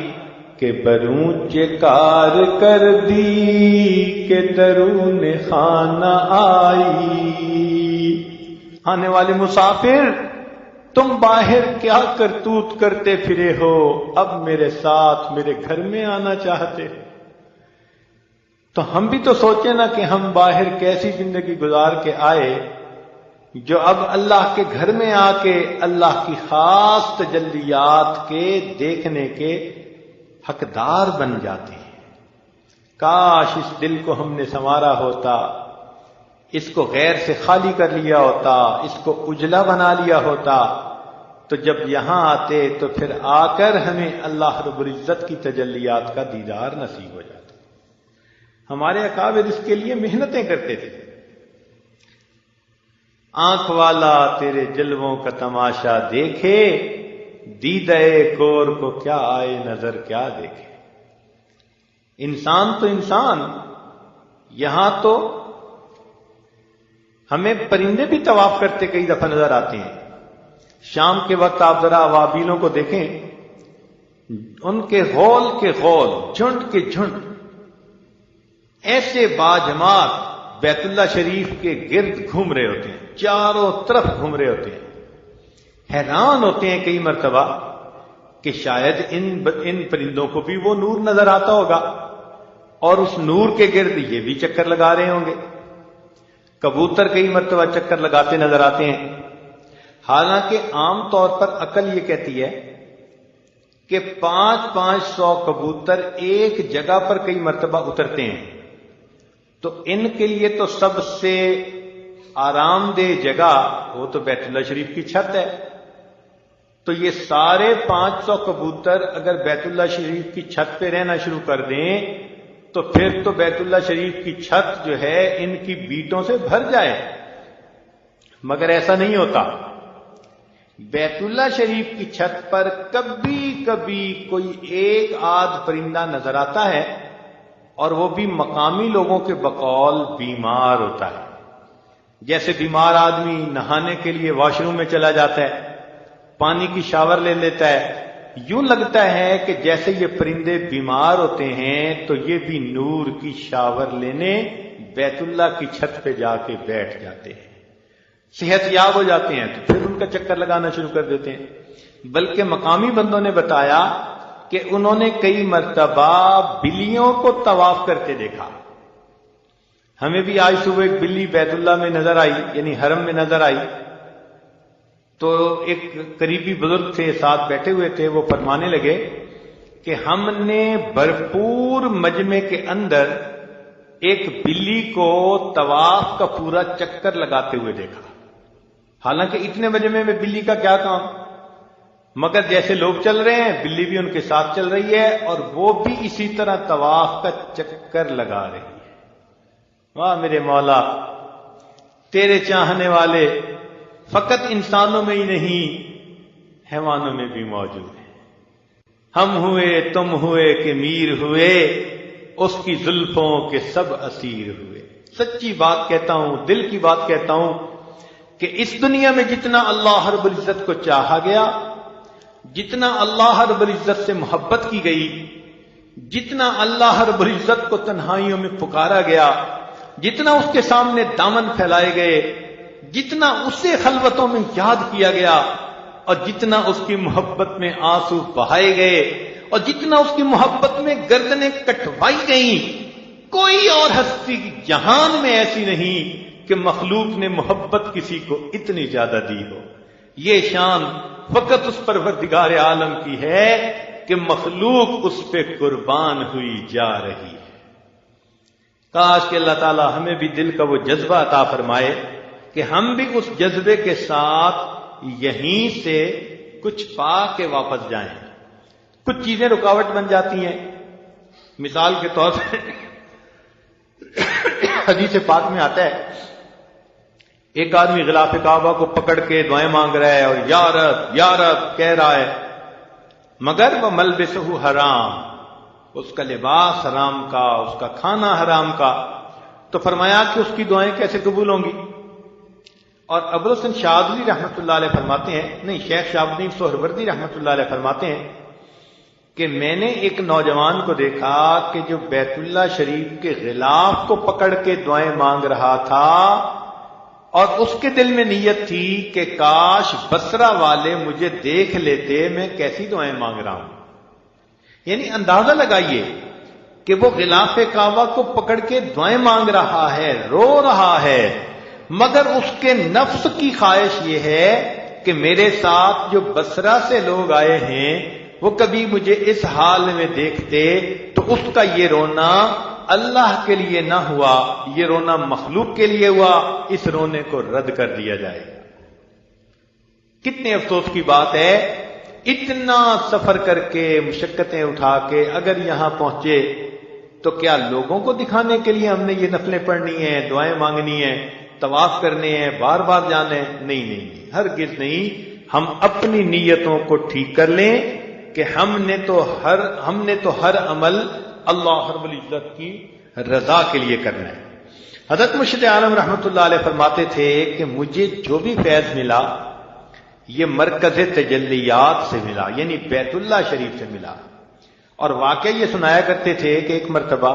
کہ برونچ کار کر دی کہ درون خانہ آئی۔ آنے والے مسافر، تم باہر کیا کرتوت کرتے پھرے ہو، اب میرے ساتھ میرے گھر میں آنا چاہتے؟ تو ہم بھی تو سوچیں نا کہ ہم باہر کیسی زندگی گزار کے آئے جو اب اللہ کے گھر میں آ کے اللہ کی خاص تجلیات کے دیکھنے کے حقدار بن جاتے ہیں۔ کاش اس دل کو ہم نے سنوارا ہوتا، اس کو غیر سے خالی کر لیا ہوتا، اس کو اجلا بنا لیا ہوتا، تو جب یہاں آتے تو پھر آ کر ہمیں اللہ رب العزت کی تجلیات کا دیدار نصیب ہو جاتا۔ ہمارے اکابر اس کے لیے محنتیں کرتے تھے۔ آنکھ والا تیرے جلووں کا تماشا دیکھے، دیدہ کور کو کیا آئے نظر کیا دیکھے۔ انسان تو انسان، یہاں تو ہمیں پرندے بھی طواف کرتے کئی دفعہ نظر آتے ہیں۔ شام کے وقت آپ ذرا اوابیلوں کو دیکھیں، ان کے غول کے غول، جھنڈ کے جھنڈ ایسے باجماعت بیت اللہ شریف کے گرد گھوم رہے ہوتے ہیں، چاروں طرف گھوم رہے ہوتے ہیں۔ حیران ہوتے ہیں کئی مرتبہ کہ شاید ان پرندوں کو بھی وہ نور نظر آتا ہوگا اور اس نور کے گرد یہ بھی چکر لگا رہے ہوں گے۔ کبوتر کئی مرتبہ چکر لگاتے نظر آتے ہیں، حالانکہ عام طور پر عقل یہ کہتی ہے کہ 500 کبوتر ایک جگہ پر کئی مرتبہ اترتے ہیں، تو ان کے لیے تو سب سے آرام دہ جگہ وہ تو بیت اللہ شریف کی چھت ہے۔ تو یہ سارے 500 کبوتر اگر بیت اللہ شریف کی چھت پہ رہنا شروع کر دیں تو پھر تو بیت اللہ شریف کی چھت جو ہے ان کی بیٹوں سے بھر جائے، مگر ایسا نہیں ہوتا۔ بیت اللہ شریف کی چھت پر کبھی کبھی کوئی ایک آدھ پرندہ نظر آتا ہے، اور وہ بھی مقامی لوگوں کے بقول بیمار ہوتا ہے۔ جیسے بیمار آدمی نہانے کے لیے واش روم میں چلا جاتا ہے، پانی کی شاور لے لیتا ہے، یوں لگتا ہے کہ جیسے یہ پرندے بیمار ہوتے ہیں تو یہ بھی نور کی شاور لینے بیت اللہ کی چھت پہ جا کے بیٹھ جاتے ہیں، صحت یاب ہو جاتے ہیں، تو پھر ان کا چکر لگانا شروع کر دیتے ہیں۔ بلکہ مقامی بندوں نے بتایا کہ انہوں نے کئی مرتبہ بلیوں کو طواف کرتے دیکھا۔ ہمیں بھی آج صبح ایک بلی بیت اللہ میں نظر آئی، یعنی حرم میں نظر آئی، تو ایک قریبی بزرگ تھے ساتھ بیٹھے ہوئے تھے، وہ فرمانے لگے کہ ہم نے بھرپور مجمع کے اندر ایک بلی کو طواف کا پورا چکر لگاتے ہوئے دیکھا۔ حالانکہ اتنے مجمع میں بلی کا کیا کام، مگر جیسے لوگ چل رہے ہیں بلی بھی ان کے ساتھ چل رہی ہے اور وہ بھی اسی طرح طواف کا چکر لگا رہی ہے۔ واہ میرے مولا، تیرے چاہنے والے فقط انسانوں میں ہی نہیں حیوانوں میں بھی موجود ہیں۔ ہم ہوئے تم ہوئے کہ میر ہوئے، اس کی زلفوں کے سب اسیر ہوئے۔ سچی بات کہتا ہوں، دل کی بات کہتا ہوں کہ اس دنیا میں جتنا اللہ رب العزت کو چاہا گیا، جتنا اللہ رب العزت سے محبت کی گئی، جتنا اللہ رب العزت کو تنہائیوں میں پکارا گیا، جتنا اس کے سامنے دامن پھیلائے گئے، جتنا اسے خلوتوں میں یاد کیا گیا، اور جتنا اس کی محبت میں آنسو بہائے گئے، اور جتنا اس کی محبت میں گردنیں کٹوائی گئیں، کوئی اور ہستی جہان میں ایسی نہیں کہ مخلوق نے محبت کسی کو اتنی زیادہ دی ہو۔ یہ شان فقط اس پروردگار عالم کی ہے کہ مخلوق اس پہ قربان ہوئی جا رہی ہے۔ کاش کہ اللہ تعالی ہمیں بھی دل کا وہ جذبہ عطا فرمائے کہ ہم بھی اس جذبے کے ساتھ یہیں سے کچھ پا کے واپس جائیں۔ کچھ چیزیں رکاوٹ بن جاتی ہیں، مثال کے طور پر حدیث پاک میں آتا ہے ایک آدمی غلاف کعبہ کو پکڑ کے دعائیں مانگ رہا ہے اور یا رب یا رب کہہ رہا ہے، مگر وہ ملبسہ حرام، اس کا لباس حرام کا، اس کا کھانا حرام کا۔ تو فرمایا کہ اس کی دعائیں کیسے قبول ہوں گی؟ اور ابوالحسن شاذلی رحمۃ اللہ علیہ فرماتے ہیں، نہیں شیخ شہاب الدین سہروردی رحمۃ اللہ علیہ فرماتے ہیں کہ میں نے ایک نوجوان کو دیکھا کہ جو بیت اللہ شریف کے غلاف کو پکڑ کے دعائیں مانگ رہا تھا، اور اس کے دل میں نیت تھی کہ کاش بصرہ والے مجھے دیکھ لیتے میں کیسی دعائیں مانگ رہا ہوں۔ یعنی اندازہ لگائیے کہ وہ غلاف کعبہ کو پکڑ کے دعائیں مانگ رہا ہے، رو رہا ہے، مگر اس کے نفس کی خواہش یہ ہے کہ میرے ساتھ جو بصرہ سے لوگ آئے ہیں وہ کبھی مجھے اس حال میں دیکھتے تو اس کا یہ رونا اللہ کے لیے نہ ہوا، یہ رونا مخلوق کے لیے ہوا، اس رونے کو رد کر دیا جائے۔ کتنے افسوس کی بات ہے، اتنا سفر کر کے مشقتیں اٹھا کے اگر یہاں پہنچے تو کیا لوگوں کو دکھانے کے لیے ہم نے یہ نفلیں پڑھنی ہیں، دعائیں مانگنی ہیں، طواف کرنے ہیں، بار بار جانا ہے؟ نہیں، ہرگز نہیں۔ ہم اپنی نیتوں کو ٹھیک کر لیں کہ ہم نے تو ہر عمل اللہ رب العزت کی رضا کے لیے کرنا ہے۔ حضرت مرشد عالم رحمۃ اللہ علیہ فرماتے تھے کہ مجھے جو بھی فیض ملا یہ مرکز تجلیات سے ملا، یعنی بیت اللہ شریف سے ملا۔ اور واقعہ یہ سنایا کرتے تھے کہ ایک مرتبہ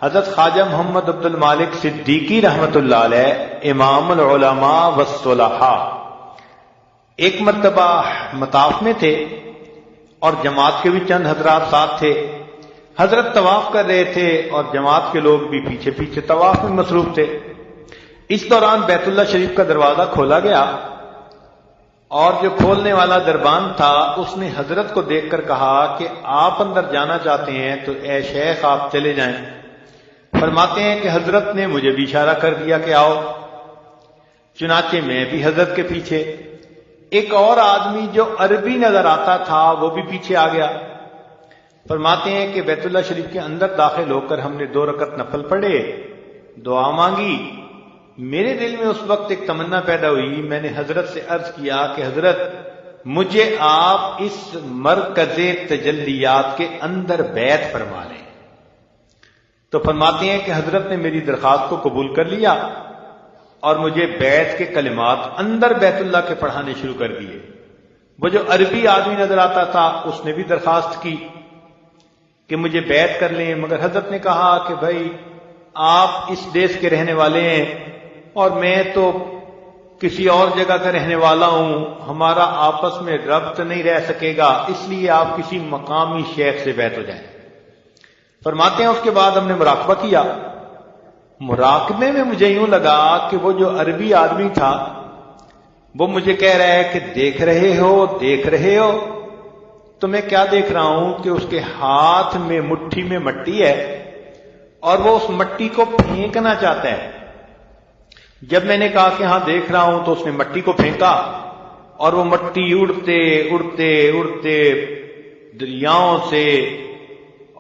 حضرت خواجہ محمد عبد المالک صدیقی رحمۃ اللہ علیہ امام العلماء والصلحاء ایک مرتبہ مطاف میں تھے اور جماعت کے بھی چند حضرات ساتھ تھے۔ حضرت طواف کر رہے تھے اور جماعت کے لوگ بھی پیچھے پیچھے طواف میں مصروف تھے۔ اس دوران بیت اللہ شریف کا دروازہ کھولا گیا اور جو کھولنے والا دربان تھا اس نے حضرت کو دیکھ کر کہا کہ آپ اندر جانا چاہتے ہیں تو اے شیخ آپ چلے جائیں۔ فرماتے ہیں کہ حضرت نے مجھے بھی اشارہ کر دیا کہ آؤ، چنانچہ میں بھی حضرت کے پیچھے۔ ایک اور آدمی جو عربی نظر آتا تھا وہ بھی پیچھے آ گیا۔ فرماتے ہیں کہ بیت اللہ شریف کے اندر داخل ہو کر ہم نے 2 رکعت نفل پڑھے، دعا مانگی۔ میرے دل میں اس وقت ایک تمنا پیدا ہوئی، میں نے حضرت سے عرض کیا کہ حضرت مجھے آپ اس مرکز تجلیات کے اندر بیعت فرما لیں۔ تو فرماتے ہیں کہ حضرت نے میری درخواست کو قبول کر لیا اور مجھے بیعت کے کلمات اندر بیت اللہ کے پڑھانے شروع کر دیے۔ وہ جو عربی آدمی نظر آتا تھا اس نے بھی درخواست کی کہ مجھے بیعت کر لیں، مگر حضرت نے کہا کہ بھائی آپ اس دیش کے رہنے والے ہیں اور میں تو کسی اور جگہ کا رہنے والا ہوں، ہمارا آپس میں ربط نہیں رہ سکے گا، اس لیے آپ کسی مقامی شیخ سے بیعت ہو جائیں۔ فرماتے ہیں اس کے بعد ہم نے مراقبہ کیا۔ مراقبے میں مجھے یوں لگا کہ وہ جو عربی آدمی تھا وہ مجھے کہہ رہا ہے کہ دیکھ رہے ہو؟ تو میں کیا دیکھ رہا ہوں کہ اس کے ہاتھ میں مٹھی میں مٹی ہے اور وہ اس مٹی کو پھینکنا چاہتا ہے۔ جب میں نے کہا کہ ہاں دیکھ رہا ہوں تو اس نے مٹی کو پھینکا اور وہ مٹی اڑتے اڑتے اڑتے دریاؤں سے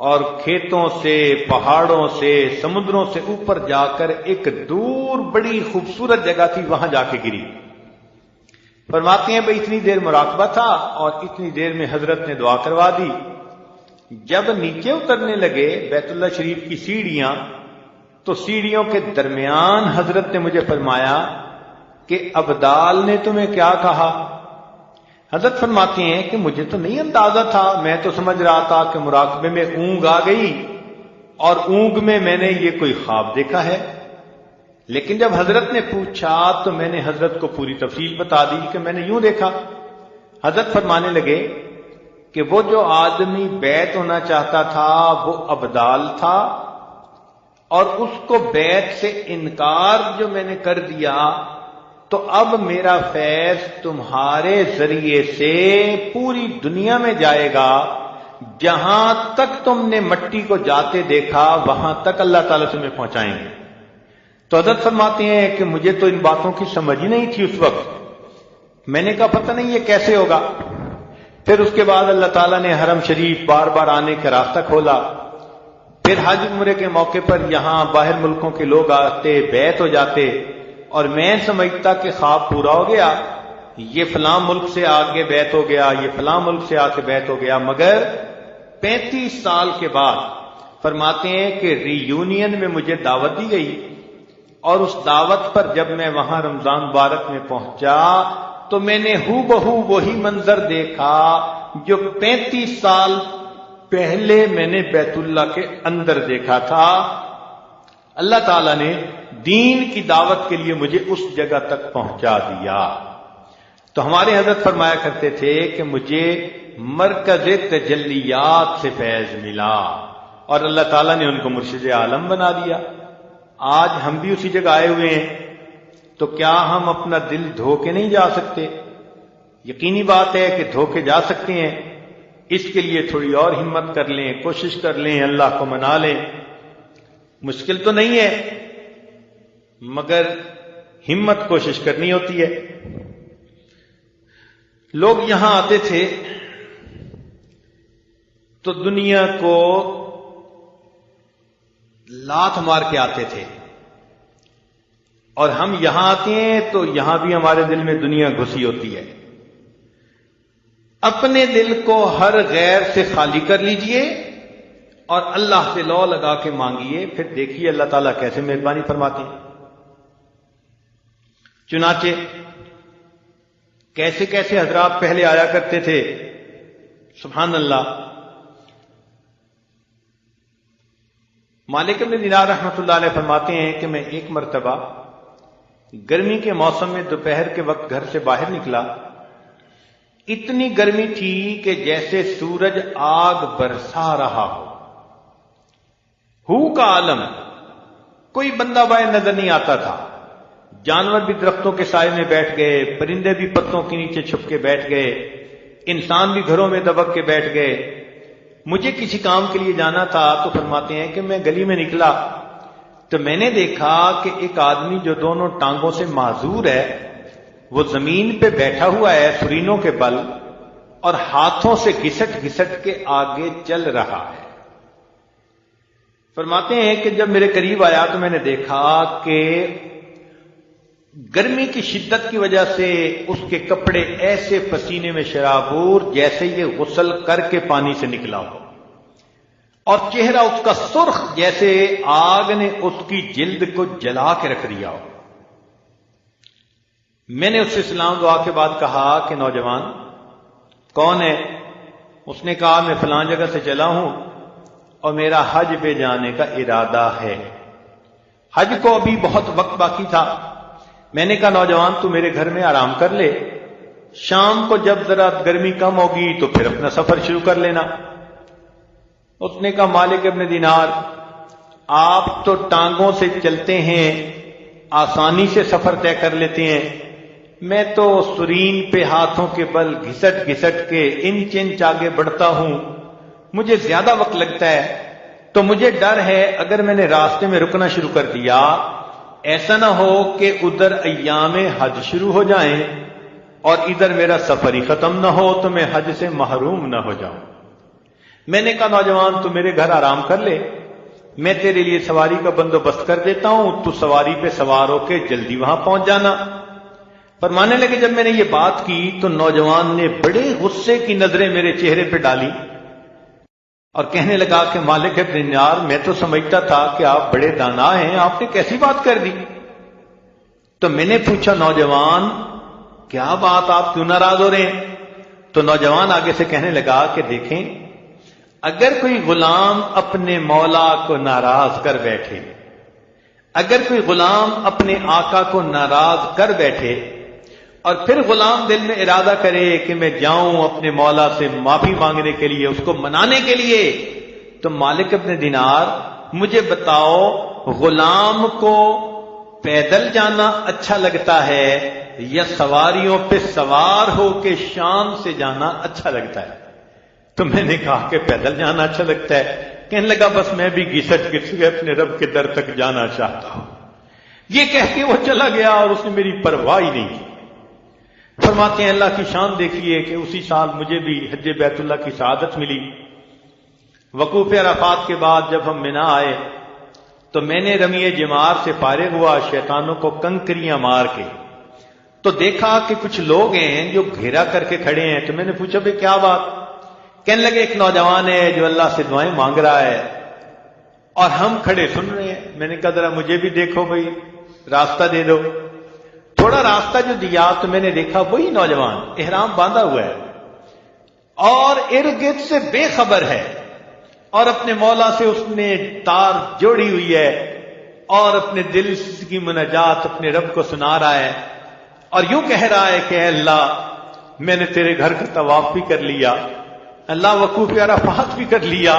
اور کھیتوں سے، پہاڑوں سے، سمندروں سے اوپر جا کر ایک دور بڑی خوبصورت جگہ تھی، وہاں جا کے گری۔ فرماتے ہیں بھئی اتنی دیر مراقبہ تھا اور اتنی دیر میں حضرت نے دعا کروا دی۔ جب نیچے اترنے لگے بیت اللہ شریف کی سیڑھیاں، تو سیڑھیوں کے درمیان حضرت نے مجھے فرمایا کہ ابدال نے تمہیں کیا کہا؟ حضرت فرماتے ہیں کہ مجھے تو نہیں اندازہ تھا، میں تو سمجھ رہا تھا کہ مراقبے میں اونگ آ گئی اور اونگ میں میں نے یہ کوئی خواب دیکھا ہے، لیکن جب حضرت نے پوچھا تو میں نے حضرت کو پوری تفصیل بتا دی کہ میں نے یوں دیکھا۔ حضرت فرمانے لگے کہ وہ جو آدمی بیعت ہونا چاہتا تھا وہ ابدال تھا، اور اس کو بیعت سے انکار جو میں نے کر دیا، تو اب میرا فیض تمہارے ذریعے سے پوری دنیا میں جائے گا، جہاں تک تم نے مٹی کو جاتے دیکھا وہاں تک اللہ تعالیٰ تمہیں پہنچائیں گے۔ تو حضرت فرماتے ہیں کہ مجھے تو ان باتوں کی سمجھ ہی نہیں تھی اس وقت، میں نے کہا پتہ نہیں یہ کیسے ہوگا۔ پھر اس کے بعد اللہ تعالیٰ نے حرم شریف بار بار آنے کا راستہ کھولا، پھر حج عمرے کے موقع پر یہاں باہر ملکوں کے لوگ آتے، بیعت ہو جاتے، اور میں سمجھتا کہ خواب پورا ہو گیا، یہ فلاں ملک سے آگے بیعت ہو گیا، یہ فلاں ملک سے آ کے بیعت ہو گیا، مگر 35 سال کے بعد فرماتے ہیں کہ ری یونین میں مجھے دعوت دی گئی، اور اس دعوت پر جب میں وہاں رمضان مبارک میں پہنچا تو میں نے ہو بہو وہی منظر دیکھا جو 35 سال پہلے میں نے بیت اللہ کے اندر دیکھا تھا۔ اللہ تعالیٰ نے دین کی دعوت کے لیے مجھے اس جگہ تک پہنچا دیا۔ تو ہمارے حضرت فرمایا کرتے تھے کہ مجھے مرکز تجلیات سے فیض ملا، اور اللہ تعالیٰ نے ان کو مرشد عالم بنا دیا۔ آج ہم بھی اسی جگہ آئے ہوئے ہیں، تو کیا ہم اپنا دل دھو کے نہیں جا سکتے؟ یقینی بات ہے کہ دھو کے جا سکتے ہیں، اس کے لیے تھوڑی اور ہمت کر لیں، کوشش کر لیں، اللہ کو منا لیں۔ مشکل تو نہیں ہے، مگر ہمت کوشش کرنی ہوتی ہے۔ لوگ یہاں آتے تھے تو دنیا کو لات مار کے آتے تھے، اور ہم یہاں آتے ہیں تو یہاں بھی ہمارے دل میں دنیا گھسی ہوتی ہے۔ اپنے دل کو ہر غیر سے خالی کر لیجئے اور اللہ سے لو لگا کے مانگیے، پھر دیکھیے اللہ تعالیٰ کیسے مہربانی فرماتے ہیں۔ چنانچہ کیسے کیسے حضرات پہلے آیا کرتے تھے، سبحان اللہ۔ مالک ابن دینار رحمۃ اللہ علیہ فرماتے ہیں کہ میں ایک مرتبہ گرمی کے موسم میں دوپہر کے وقت گھر سے باہر نکلا، اتنی گرمی تھی کہ جیسے سورج آگ برسا رہا ہو کا عالم، کوئی بندہ باہر نظر نہیں آتا تھا، جانور بھی درختوں کے سائے میں بیٹھ گئے، پرندے بھی پتوں کے نیچے چھپ کے بیٹھ گئے، انسان بھی گھروں میں دبک کے بیٹھ گئے۔ مجھے کسی کام کے لیے جانا تھا، تو فرماتے ہیں کہ میں گلی میں نکلا تو میں نے دیکھا کہ ایک آدمی جو دونوں ٹانگوں سے معذور ہے، وہ زمین پہ بیٹھا ہوا ہے سرینوں کے بل، اور ہاتھوں سے گھسٹ گھسٹ کے آگے چل رہا ہے۔ فرماتے ہیں کہ جب میرے قریب آیا تو میں نے دیکھا کہ گرمی کی شدت کی وجہ سے اس کے کپڑے ایسے پسینے میں شرابور جیسے یہ غسل کر کے پانی سے نکلا ہو، اور چہرہ اس کا سرخ جیسے آگ نے اس کی جلد کو جلا کے رکھ دیا ہو۔ میں نے اس سے سلام دعا کے بعد کہا کہ نوجوان کون ہے؟ اس نے کہا میں فلاں جگہ سے چلا ہوں اور میرا حج پہ جانے کا ارادہ ہے۔ حج کو ابھی بہت وقت باقی تھا۔ میں نے کہا نوجوان تو میرے گھر میں آرام کر لے، شام کو جب ذرا گرمی کم ہوگی تو پھر اپنا سفر شروع کر لینا۔ اس نے کہا مالک ابن دینار، آپ تو ٹانگوں سے چلتے ہیں، آسانی سے سفر طے کر لیتے ہیں، میں تو سرین پہ ہاتھوں کے بل گھسٹ گھسٹ کے انچ انچ آگے بڑھتا ہوں، مجھے زیادہ وقت لگتا ہے، تو مجھے ڈر ہے اگر میں نے راستے میں رکنا شروع کر دیا، ایسا نہ ہو کہ ادھر ایام حج شروع ہو جائیں اور ادھر میرا سفر ہی ختم نہ ہو تو میں حج سے محروم نہ ہو جاؤں۔ میں نے کہا نوجوان تو میرے گھر آرام کر لے، میں تیرے لیے سواری کا بندوبست کر دیتا ہوں، تو سواری پہ سوار ہو کے جلدی وہاں پہنچ جانا۔ فرمانے لگے جب میں نے یہ بات کی تو نوجوان نے بڑے غصے کی نظریں میرے چہرے پہ ڈالی اور کہنے لگا کہ مالک ابن دینار، میں تو سمجھتا تھا کہ آپ بڑے دانا ہیں، آپ نے کیسی بات کر دی؟ تو میں نے پوچھا نوجوان کیا بات، آپ کیوں ناراض ہو رہے ہیں؟ تو نوجوان آگے سے کہنے لگا کہ دیکھیں، اگر کوئی غلام اپنے مولا کو ناراض کر بیٹھے، اگر کوئی غلام اپنے آقا کو ناراض کر بیٹھے اور پھر غلام دل میں ارادہ کرے کہ میں جاؤں اپنے مولا سے معافی مانگنے کے لیے، اس کو منانے کے لیے، تو مالک ابن دینار مجھے بتاؤ، غلام کو پیدل جانا اچھا لگتا ہے یا سواریوں پہ سوار ہو کے شان سے جانا اچھا لگتا ہے؟ تو میں نے کہا کہ پیدل جانا اچھا لگتا ہے۔ کہنے لگا بس میں بھی گھسٹ کے اپنے رب کے در تک جانا چاہتا ہوں۔ یہ کہہ کے وہ چلا گیا اور اس نے میری پرواہ ہی نہیں کی۔ فرماتے ہیں اللہ کی شان دیکھیے کہ اسی سال مجھے بھی حج بیت اللہ کی سعادت ملی۔ وقوف عرفات کے بعد جب ہم منا آئے تو میں نے رمی جمار سے فارغ ہوا، شیطانوں کو کنکریاں مار کے، تو دیکھا کہ کچھ لوگ ہیں جو گھیرا کر کے کھڑے ہیں۔ تو میں نے پوچھا بھئی کیا بات؟ کہنے لگے ایک نوجوان ہے جو اللہ سے دعائیں مانگ رہا ہے اور ہم کھڑے سن رہے ہیں۔ میں نے کہا ذرا مجھے بھی دیکھو بھئی، راستہ دے دو۔ تھوڑا راستہ جو دیا تو میں نے دیکھا وہی نوجوان احرام باندھا ہوا ہے اور ارد گرد سے بے خبر ہے اور اپنے مولا سے اس نے تار جوڑی ہوئی ہے اور اپنے دل کی مناجات اپنے رب کو سنا رہا ہے اور یوں کہہ رہا ہے کہ اے اللہ میں نے تیرے گھر کا طواف بھی کر لیا، اللہ وقوف عرفات بھی کر لیا،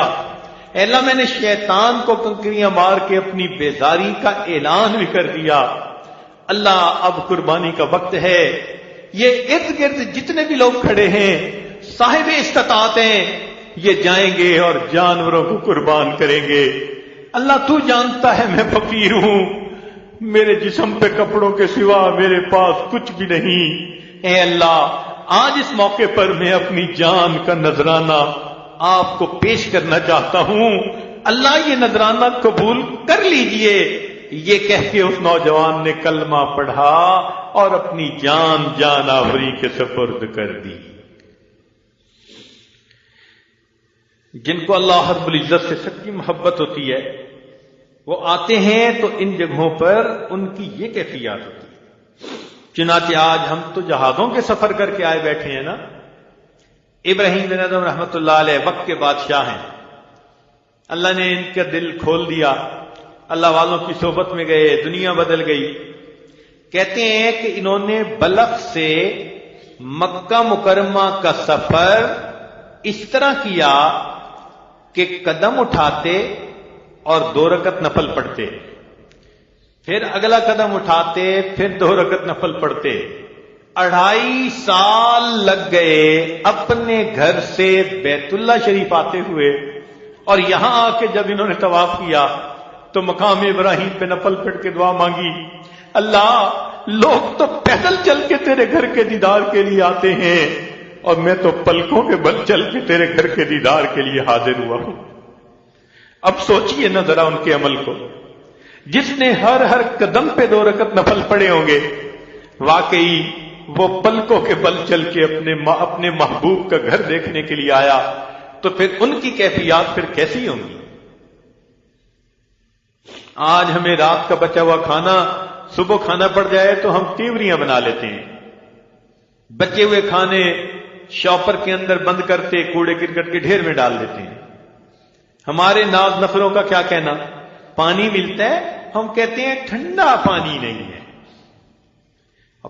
اے اللہ میں نے شیطان کو کنکریاں مار کے اپنی بیزاری کا اعلان بھی کر دیا، اللہ اب قربانی کا وقت ہے۔ یہ ارد گرد جتنے بھی لوگ کھڑے ہیں صاحب استطاعت ہیں، یہ جائیں گے اور جانوروں کو قربان کریں گے۔ اللہ تو جانتا ہے میں فقیر ہوں، میرے جسم پہ کپڑوں کے سوا میرے پاس کچھ بھی نہیں، اے اللہ آج اس موقع پر میں اپنی جان کا نذرانہ آپ کو پیش کرنا چاہتا ہوں، اللہ یہ نذرانہ قبول کر لیجئے۔ یہ کہہ کے اس نوجوان نے کلمہ پڑھا اور اپنی جان آوری کے سپرد کر دی۔ جن کو اللہ رب العزت سے سچی محبت ہوتی ہے وہ آتے ہیں تو ان جگہوں پر ان کی یہ کیفیات ہوتی ہے۔ چنانچہ آج ہم تو جہازوں کے سفر کر کے آئے بیٹھے ہیں نا۔ ابراہیم بن ادم رحمۃ اللہ علیہ وقت کے بادشاہ ہیں، اللہ نے ان کا دل کھول دیا، اللہ والوں کی صحبت میں گئے، دنیا بدل گئی۔ کہتے ہیں کہ انہوں نے بلخ سے مکہ مکرمہ کا سفر اس طرح کیا کہ قدم اٹھاتے اور 2 رکعت نفل پڑھتے، پھر اگلا قدم اٹھاتے پھر 2 رکعت نفل پڑھتے۔ 2.5 سال لگ گئے اپنے گھر سے بیت اللہ شریف آتے ہوئے، اور یہاں آ کے جب انہوں نے طواف کیا تو مقام ابراہیم پہ نفل پڑھ کے دعا مانگی، اللہ لوگ تو پیدل چل کے تیرے گھر کے دیدار کے لیے آتے ہیں اور میں تو پلکوں کے بل چل کے تیرے گھر کے دیدار کے لیے حاضر ہوا ہوں۔ اب سوچئے نہ ذرا ان کے عمل کو، جس نے ہر قدم پہ 2 رکعت نفل پڑھے ہوں گے، واقعی وہ پلکوں کے بل چل کے اپنے محبوب کا گھر دیکھنے کے لیے آیا، تو پھر ان کی کیفیات پھر کیسی ہوں گی؟ آج ہمیں رات کا بچا ہوا کھانا صبح کھانا پڑ جائے تو ہم تیوریاں بنا لیتے ہیں، بچے ہوئے کھانے شاپر کے اندر بند کرتے کوڑے کرکٹ کے ڈھیر میں ڈال دیتے ہیں۔ ہمارے ناز نفروں کا کیا کہنا، پانی ملتا ہے ہم کہتے ہیں ٹھنڈا پانی نہیں ہے،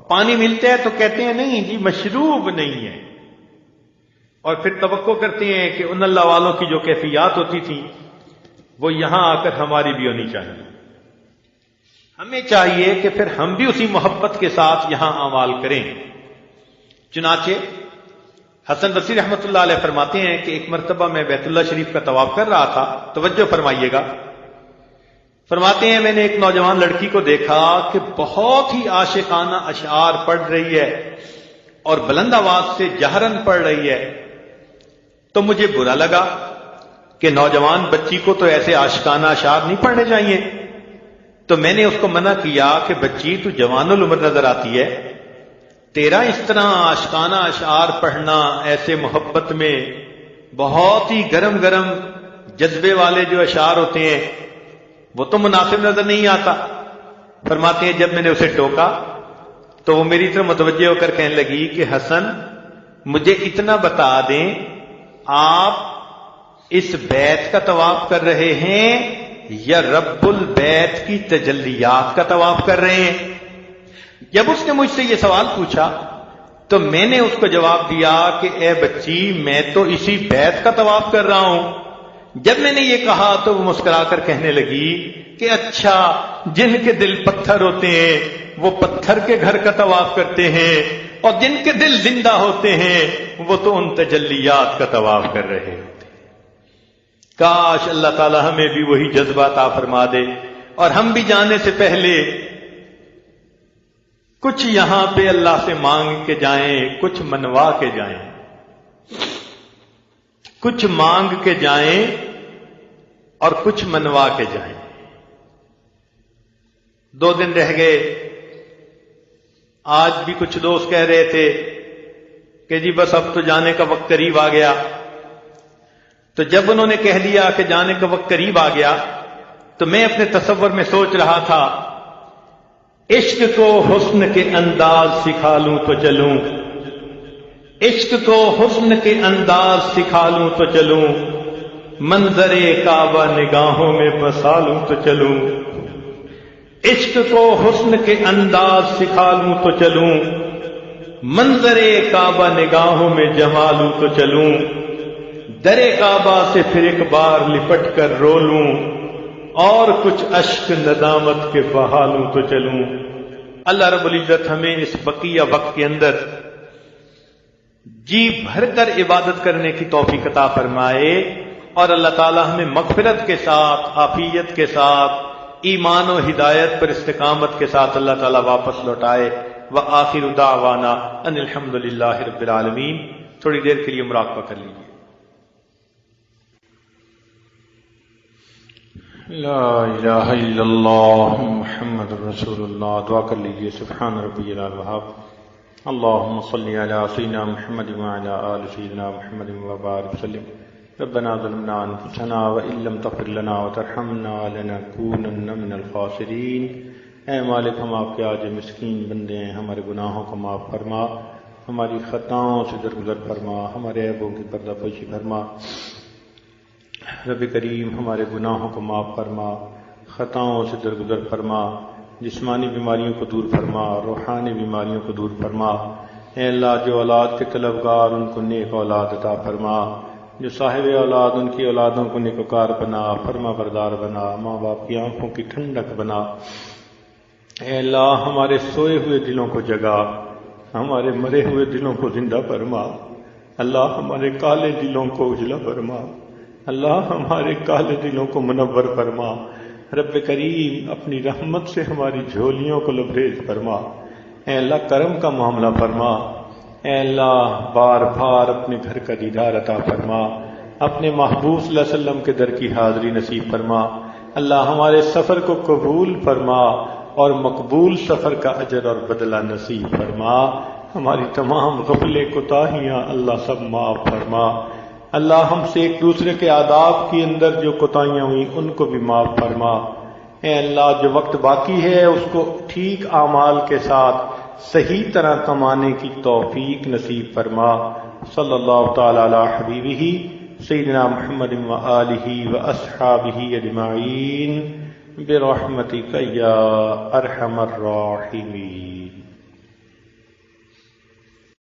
پانی ملتا ہے تو کہتے ہیں نہیں جی مشروب نہیں ہے، اور پھر توقع کرتے ہیں کہ ان اللہ والوں کی جو کیفیات ہوتی تھی وہ یہاں آ کر ہماری بھی ہونی چاہیے۔ ہمیں چاہیے کہ پھر ہم بھی اسی محبت کے ساتھ یہاں اعمال کریں۔ چنانچہ حسن بصری رحمۃ اللہ علیہ فرماتے ہیں کہ ایک مرتبہ میں بیت اللہ شریف کا طواف کر رہا تھا، توجہ فرمائیے گا، فرماتے ہیں میں نے ایک نوجوان لڑکی کو دیکھا کہ بہت ہی عاشقانہ اشعار پڑھ رہی ہے اور بلند آواز سے جہرن پڑھ رہی ہے، تو مجھے برا لگا کہ نوجوان بچی کو تو ایسے عاشقانہ اشعار نہیں پڑھنے چاہیے، تو میں نے اس کو منع کیا کہ بچی تو جوان العمر نظر آتی ہے، تیرا اس طرح عاشقانہ اشعار پڑھنا ایسے محبت میں بہت ہی گرم گرم جذبے والے جو اشعار ہوتے ہیں وہ تو مناسب نظر نہیں آتا۔ فرماتے ہیں جب میں نے اسے ٹوکا تو وہ میری طرف متوجہ ہو کر کہنے لگی کہ حسن مجھے اتنا بتا دیں، آپ اس بیت کا طواف کر رہے ہیں یا رب البیت کی تجلیات کا طواف کر رہے ہیں؟ جب اس نے مجھ سے یہ سوال پوچھا تو میں نے اس کو جواب دیا کہ اے بچی میں تو اسی بیت کا طواف کر رہا ہوں۔ جب میں نے یہ کہا تو وہ مسکرا کر کہنے لگی کہ اچھا، جن کے دل پتھر ہوتے ہیں وہ پتھر کے گھر کا طواف کرتے ہیں، اور جن کے دل زندہ ہوتے ہیں وہ تو ان تجلیات کا طواف کر رہے ہوتے ہیں۔ کاش اللہ تعالی ہمیں بھی وہی جذبہ عطا فرما دے، اور ہم بھی جانے سے پہلے کچھ یہاں پہ اللہ سے مانگ کے جائیں، کچھ منوا کے جائیں، کچھ مانگ کے جائیں اور کچھ منوا کے جائیں۔ 2 دن رہ گئے، آج بھی کچھ دوست کہہ رہے تھے کہ جی بس اب تو جانے کا وقت قریب آ گیا۔ تو جب انہوں نے کہہ دیا کہ جانے کا وقت قریب آ گیا تو میں اپنے تصور میں سوچ رہا تھا، عشق کو حسن کے انداز سکھا لوں تو چلوں، عشق کو حسن کے انداز سکھا لوں تو چلوں، منظر کعبہ نگاہوں میں بسا لوں تو چلوں، عشق کو حسن کے انداز سکھا لوں تو چلوں، منظر کعبہ نگاہوں میں جما لوں تو چلوں، در کعبہ سے پھر ایک بار لپٹ کر رو لوں، اور کچھ اشک ندامت کے بہا لوں تو چلوں۔ اللہ رب العزت ہمیں اس بقیہ وقت کے اندر جی بھر کر عبادت کرنے کی توفیق عطا فرمائے، اور اللہ تعالی ہمیں مغفرت کے ساتھ، عافیت کے ساتھ، ایمان و ہدایت پر استقامت کے ساتھ اللہ تعالی واپس لوٹائے۔ وآخر دعوانا ان الحمد للہ رب العالمین۔ تھوڑی دیر کے لیے مراقبہ کر لیجیے۔ لا الہ الا اللہ محمد رسول اللہ۔ دعا کر لیجیے۔ سبحان ربی الوہاب، اللہم صلی علی سیدنا محمد وعلی آل سیدنا محمد وبارک وسلم۔ ربنا ظلمنا انفسنا وان لم تغفر لنا وترحمنا لنکونن من الخاسرین۔ اے مالک، ہم آپ کے عاجز مسکین بندے ہیں، ہمارے گناہوں کو معاف فرما، ہماری خطاؤں سے درگزر فرما، ہمارے عیبوں کی پردہ پوشی فرما۔ رب کریم ہمارے گناہوں کو معاف فرما، خطاؤں سے درگزر فرما، جسمانی بیماریوں کو دور فرما، روحانی بیماریوں کو دور فرما۔ اے اللہ، جو اولاد کے طلبگار ان کو نیک اولاد عطا فرما، جو صاحب اولاد ان کی اولادوں کو نیکوکار بنا، فرما بردار بنا، ماں باپ کی آنکھوں کی ٹھنڈک بنا۔ اے اللہ، ہمارے سوئے ہوئے دلوں کو جگا، ہمارے مرے ہوئے دلوں کو زندہ فرما۔ اللہ، ہمارے کالے دلوں کو اجلا فرما۔ اللہ، ہمارے کالے دلوں کو منور فرما۔ رب کریم اپنی رحمت سے ہماری جھولیوں کو لبریز فرما۔ اے اللہ، کرم کا معاملہ فرما۔ اے اللہ، بار بار اپنے گھر کا دیدار عطا فرما، اپنے محبوب صلی اللہ علیہ وسلم کے در کی حاضری نصیب فرما۔ اللہ، ہمارے سفر کو قبول فرما اور مقبول سفر کا اجر اور بدلہ نصیب فرما۔ ہماری تمام غفلے کوتاہیاں اللہ سب معاف فرما۔ اللہ، ہم سے ایک دوسرے کے آداب کے اندر جو کوتاہیاں ہوئیں ان کو بھی معاف فرما۔ اے اللہ، جو وقت باقی ہے اس کو ٹھیک اعمال کے ساتھ صحیح طرح کمانے کی توفیق نصیب فرما۔ صلی اللہ تعالی علی حبیبہ سیدنا محمد وآلہ واصحابہ اجمعین برحمتک یا ارحم الراحمین۔